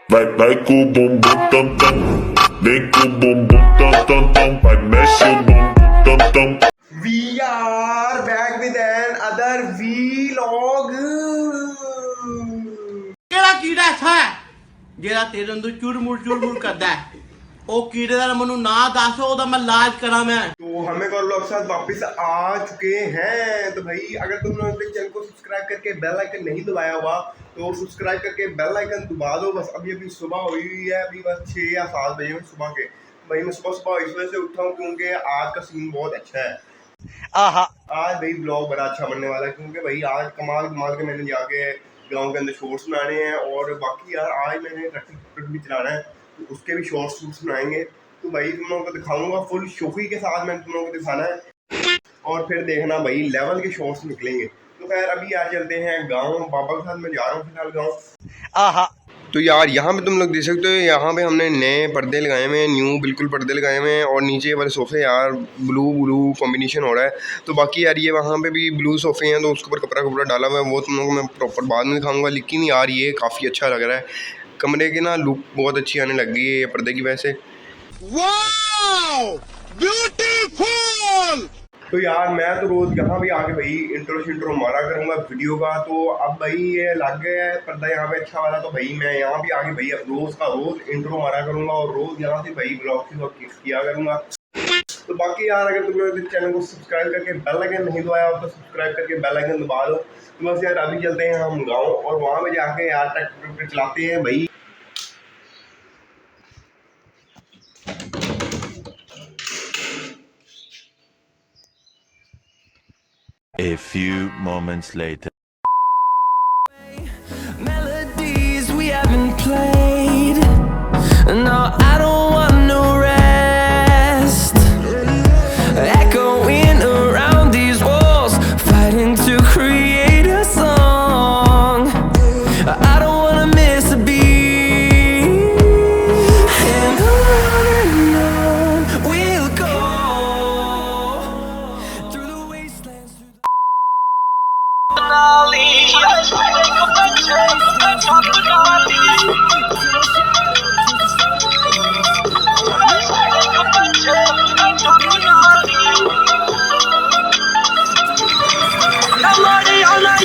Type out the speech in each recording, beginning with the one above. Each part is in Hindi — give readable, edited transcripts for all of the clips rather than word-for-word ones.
Like boom boom boom dum dum. Make boom boom boom dum dum dum. Like mesh boom boom dum dum. We are back with another vlog. ਕਿਹੜਾ ਕੀੜਾ ਹੈ ਜਿਹੜਾ ਤੇਰੇ ਅੰਦਰ ਚੁਰਮੁਰ ਕਰਦਾ ਹੈ? ਉਹ ਕੀੜੇ ਦਾ ਮੈਨੂੰ ਨਾਂ ਦੱਸ, ਉਹਦਾ ਮੈਂ इलाज करा मैं। तो हमें और लोग साथ वापस आ चुके हैं। तो भाई अगर तुम लोग चैनल को सब्सक्राइब करके बेल आइकन नहीं दबाया हुआ तो सब्सक्राइब करके बेल आइकन दबा दो। बस अभी सुबह हुई है, अभी बस 6 या 7 बजे सुबह के। भाई मैं सुबह इस वजह से उठा हूँ क्योंकि आज का सीन बहुत अच्छा है। आज भाई ब्लॉग बड़ा अच्छा बनने वाला है क्योंकि भाई आज कमाल के मैंने जाके गाँव के अंदर शॉर्ट्स बनाने हैं और बाकी यार आज मैंने ट्रैक्टर भी चलाना है तो उसके भी शॉर्ट्स बनाएंगे। तो भाई तुम लोगों को दिखाऊंगा फुल शोखी के साथ मैंने तुम लोगों को दिखाना है और फिर देखना भाई लेवल के शॉर्ट्स निकलेंगे। तो खैर अभी यार चलते हैं गांव, पापा के साथ मैं जा रहा हूँ फिलहाल गाँव। तो यार यहाँ पे तुम लोग देख सकते हो, यहाँ पे हमने नए पर्दे लगाए हुए हैं, न्यू बिल्कुल पर्दे लगाए हुए हैं और नीचे वाले सोफे यार ब्लू कॉम्बिनेशन हो रहा है। तो बाकी यार ये वहाँ पे भी ब्लू सोफे हैं तो उसके ऊपर कपड़ा डाला हुआ है, वो तुम लोगों को मैं प्रॉपर बाद में दिखाऊंगा। लेकिन यार ये काफ़ी अच्छा लग रहा है, कमरे की ना लुक बहुत अच्छी आने लग गई है ये पर्दे की वजह से। Wow beautiful. तो यार मैं तो रोज यहाँ भी आके भाई इंट्रो मारा करूँगा वीडियो का। तो अब भाई ये लग गया है पर्दा यहाँ पे अच्छा वाला, तो भाई मैं यहाँ भी आके भाई रोज इंट्रो मारा करूँगा और रोज यहाँ से भाई ब्लॉग किया करूँगा। तो बाकी यार अगर तुम लोग चैनल को सब्सक्राइब करके बेल आइकन नहीं दबाया हो तो सब्सक्राइब करके बेल आइकन दबा दो। तो बस यार अभी चलते हैं हम गाँव और वहाँ पे जाके यार ट्रैक्टर चलाते हैं भाई। A few moments later. Melodies we haven't played. No, I don't want no rest. Echoing around these walls, fighting to create a song. I don't wanna miss a beat. And on we'll go through the wastelands.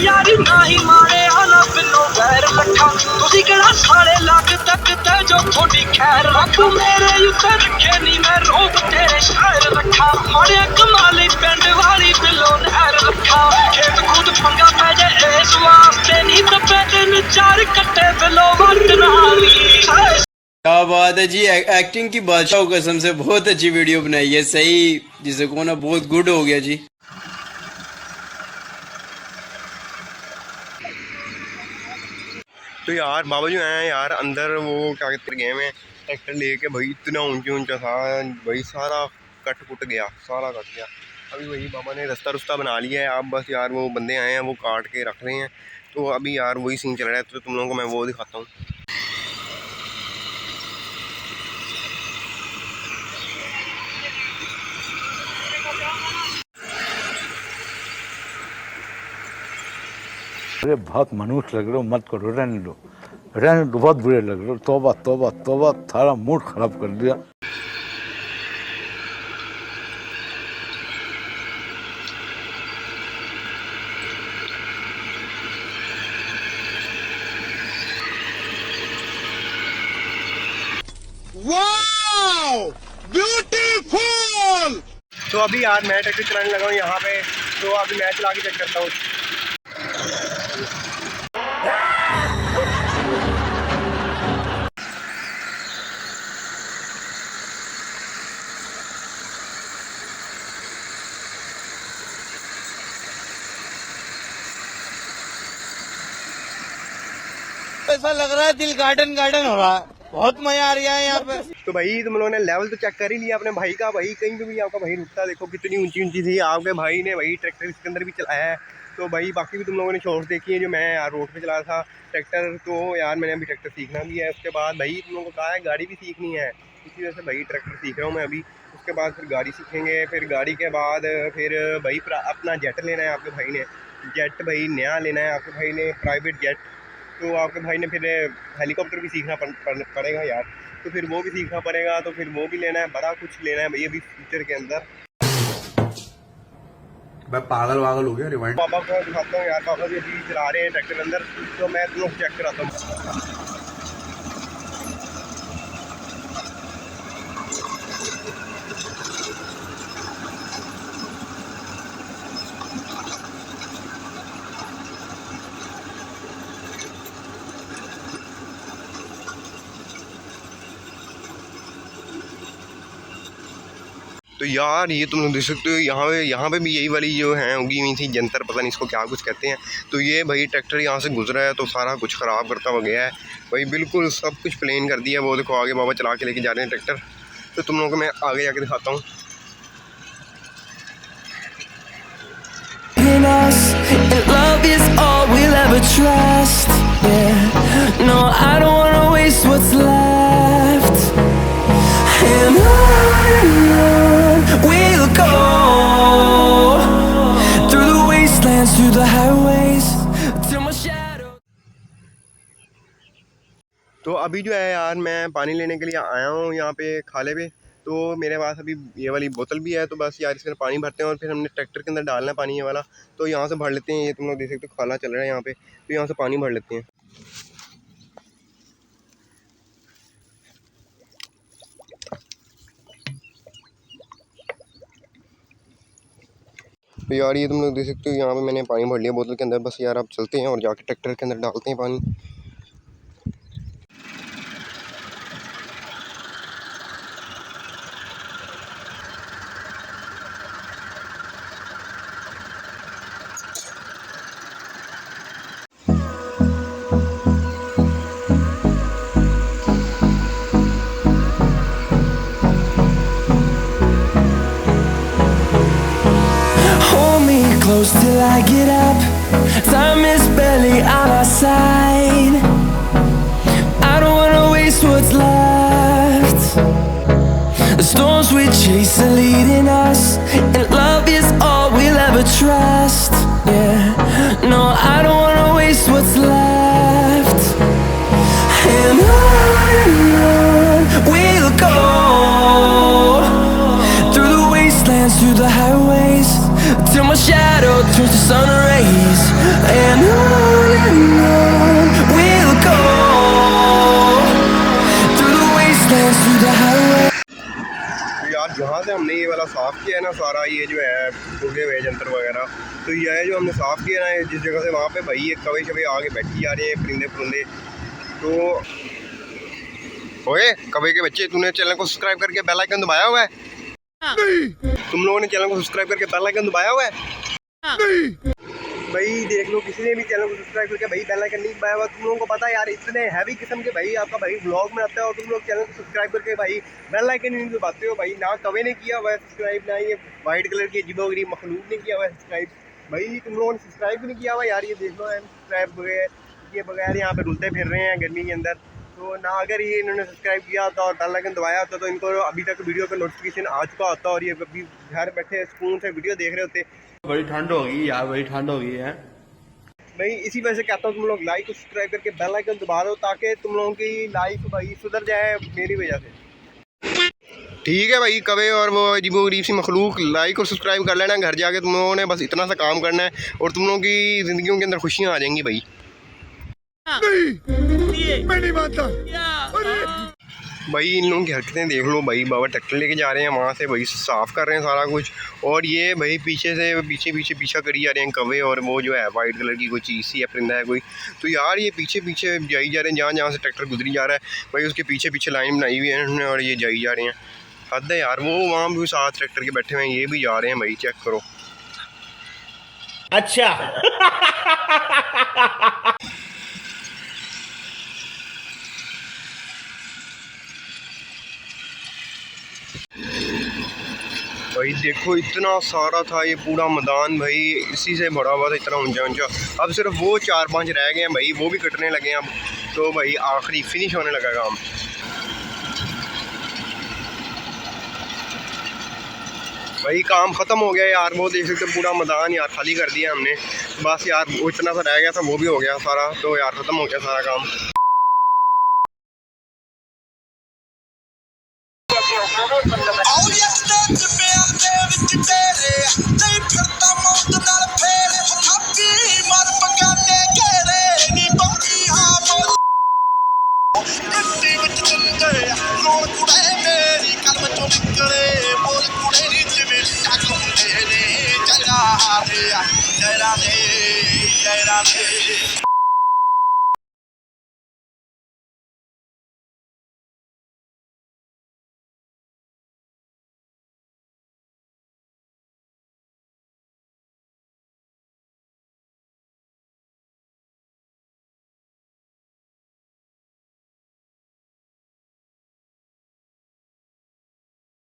यारी नाही मारे आना बिलो गैर रखा तुसी केड़ा सारे लाख तक ते जो थोड़ी खैर रख मेरे उत्ते रखे नी मैं रोक तेरे शायर रखा मारे कमाली पिंड वाली बिलो नहर रखा खेत खुद पंगा पै जाए इस वास्ते नी तपे दिन चार कट्टे बिलो वट नाली। क्या बात है जी, एक्टिंग की बादशाह कसम से बहुत अच्छी वीडियो बनाई है, सही जिसे को ना बहुत गुड हो गया जी। तो यार बाबा जी आए यार अंदर, वो क्या कहते हैं गए में ट्रैक्टर लेके भाई इतना ऊंचा था भाई, सारा कट गया, सारा कट गया। अभी वही बाबा ने रास्ता बना लिया है। अब बस यार वो बंदे आए हैं वो काट के रख रहे हैं। तो अभी यार वही सीन चल रहा है, तो तुम लोगों को मैं वो दिखाता हूँ। अरे बहुत मनुष्य लग रहे हो, मत करो, रहने दो, बहुत बुरे लग रहे हो। तौबा तौबा तौबा, सारा मूड खराब कर दिया। Wow beautiful. तो अभी यार मैं ट्रैक्टर चलाने लगा हूँ यहाँ पे, तो अभी मैं चला के चेक करता हूँ। ऐसा लग रहा है दिल गार्डन हो रहा है, बहुत मजा आ रहा है यहाँ पे। तो भाई तुम लोगों ने लेवल तो चेक कर ही लिया अपने भाई का। भाई कहीं पे भी आपका भाई रुकता देखो कितनी ऊंची थी। आपके भाई ने भाई ट्रैक्टर इसके अंदर भी चलाया है। तो भाई बाकी भी तुम लोगों ने शॉर्ट्स देखी है जो मैं यार रोड पे चला था ट्रैक्टर। तो यार मैंने अभी ट्रैक्टर सीखना भी है। उसके बाद भाई तुम लोगों को कहा है गाड़ी भी सीखनी है, इसी वजह से भाई ट्रैक्टर सीख रहा हूँ मैं अभी। उसके बाद फिर गाड़ी सीखेंगे, फिर गाड़ी के बाद फिर भाई अपना जेट लेना है आपके भाई ने, जेट भाई नया लेना है आपके भाई ने, प्राइवेट जेट। तो आपके भाई ने फिर हेलीकॉप्टर भी सीखना पड़ेगा यार, तो फिर वो भी सीखना पड़ेगा, तो फिर वो भी लेना है, बड़ा कुछ लेना है भैया अभी फ्यूचर के अंदर। मैं पागल वागल हो गया रिवाइंड। पापा को दिखाता हूँ यार, पापा भी अभी चला रहे हैं ट्रैक्टर अंदर, तो मैं तुम लोग चेक कराता हूँ। तो यार ये तुम लोग देख सकते हो, यहाँ पे भी यही वाली जो है उगी हुई थी जंतर, पता नहीं इसको क्या कुछ कहते हैं। तो ये भाई ट्रैक्टर यहाँ से गुजरा है तो सारा कुछ ख़राब करता हुआ गया है भाई, बिल्कुल सब कुछ प्लेन कर दिया। वो देखो आगे बाबा चला के लेके जा रहे हैं ट्रैक्टर, तो तुम लोगों को मैं आगे जाके दिखाता हूँ। तो अभी जो है यार मैं पानी लेने के लिए आया हूँ यहाँ पे खाले पे, तो मेरे पास अभी ये वाली बोतल भी है, तो बस यार इसमें पानी भरते हैं और फिर हमने ट्रैक्टर के अंदर डालना है पानी ये वाला। तो यहाँ से भर लेते हैं, ये तुम लोग देख सकते हो खाला चल रहा है यहाँ पे, तो यहाँ से पानी भर लेते हैं। तो यार ये तुम लोग देख सकते हो यहाँ पे मैंने पानी भर लिया बोतल के अंदर। बस यार आप चलते हैं और जाके ट्रैक्टर के अंदर डालते हैं पानी। Close till I get up. Time is barely on our side. I don't wanna waste what's left. The storms we chase are leading us, and love is all we'll ever trust. Yeah, no, I don't wanna waste what's left. And on we'll go, through the wastelands, through the highways, till my shadow turns to sun rays. And on we'll go, through the wastelands, through the highways. तो यार जहाँ से हमने ये वाला साफ़ किया है ना सारा, ये जो है उगे हुए जंतर वगैरह, तो ये जो हमने साफ़ किया ना जिस जगह से, वहाँ पे भाई ये कवे शवे आगे बैठी जा रहे हैं परिंदे पुरिंदे। तो ओए कवे के बच्चे, तूने चैनल को सब्सक्राइब करके बेल आइकन दबाया हुआ है? नहीं। तुम लोगों ने चैनल को सब्सक्राइब करके बेल आइकन दबाया हुआ है? नहीं। भाई देख लो, किसी ने भी चैनल को सब्सक्राइब करके भाई बेल आइकन नहीं दबाया हुआ। तुम लोगों को पता है यार, इतने हैवी किस्म के भाई आपका भाई व्लॉग में आता है और तुम लोग चैनल को सब्सक्राइब करके भाई बेल आइकन नहीं दबाते हो भाई। ना कवे ने किया हुआ है सब्सक्राइब, ना ये वाइट कलर की अजीबोगरीब मखलूक ने किया हुआ है सब्सक्राइब। भाई तुम लोगों ने सब्सक्राइब भी नहीं किया हुआ यार, ये देख लो सब्सक्राइब के बगैर यहाँ पे रुलते फिर रहे हैं गर्मी के अंदर। तो ना अगर ये इन्होंने सब्सक्राइब किया होता और बेल आइकन दबाया होता तो इनको अभी तक वीडियो का नोटिफिकेशन आ चुका होता और ये अभी घर बैठे सुकून से वीडियो देख रहे होते। बड़ी ठंड हो गई यार, बड़ी ठंड हो गई है भाई। इसी वजह से कहता हूँ तुम लोग लाइक और सब्सक्राइब करके बेल आइकन दबा दो, ताकि तुम लोगों की लाइफ भाई सुधर जाए मेरी वजह से। ठीक है भाई, कवे और वो अजीबोगरीब सी मखलूक लाइक और सब्सक्राइब कर लेना। घर जाके तुम लोगों ने बस इतना सा काम करना है और तुम लोगों की ज़िंदगियों के अंदर खुशियाँ आ जाएंगी भाई। नहीं, मैं नहीं मानता भाई। इन लोगों की हरकतें देख लो भाई, बाबा ट्रैक्टर लेके जा रहे हैं वहाँ से भाई, साफ़ कर रहे हैं सारा कुछ, और ये भाई पीछे से पीछा करी जा रहे हैं कवे और वो जो है वाइट कलर की कोई चीज़ सी है, परिंदा है कोई। तो यार ये पीछे जाई जा रहे हैं, जहाँ से ट्रैक्टर गुजरी जा रहा है भाई उसके पीछे लाइन बनाई हुई है इन्होंने और ये जाई जा रहे हैं। हद है यार। वो वहाँ भी साथ ट्रैक्टर के बैठे हुए हैं, ये भी जा रहे हैं भाई, चेक करो। अच्छा भाई देखो इतना सारा था ये पूरा मैदान भाई, इसी से भरा हुआ था इतना ऊंचा। अब सिर्फ वो 4-5 रह गए हैं भाई, वो भी कटने लगे हैं अब, तो भाई आखिरी फिनिश होने लगा काम। भाई काम ख़त्म हो गया यार, वो देख सकते पूरा मैदान यार खाली कर दिया हमने। बस यार वो इतना सा रह गया था, वो भी हो गया सारा, तो यार ख़त्म हो गया सारा काम। आओ ये स्टेज पे आते विच तेरे नहीं फिरता